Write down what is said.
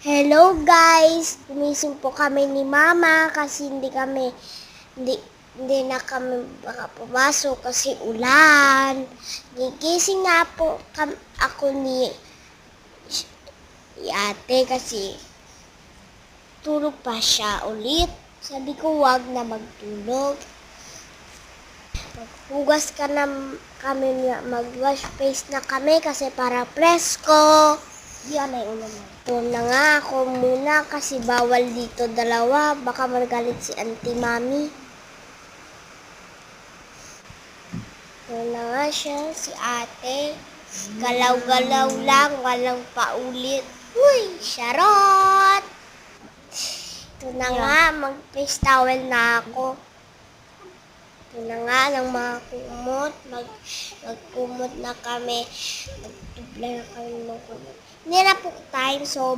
Hello guys! Gumising po kami ni Mama kasi hindi na kami pumasok kasi ulan. Gigising nga po ako ni ate kasi tulog pa siya ulit. Sabi ko wag na magtulog. Maghugas ka na kami, mag-wash face na kami kasi para presko. Diyan ay ulan na. Ito na nga ako muna kasi bawal dito dalawa. Baka magalit si Auntie Mami. Ito na nga siya, si ate. Galaw-galaw lang, walang paulit. Uy, charot! Ito na nga, mag-face towel na ako. Ito na nga, ng mga kumot. Magkumot na kami. Magtubla na kami ng kumot. Hindi na po time, so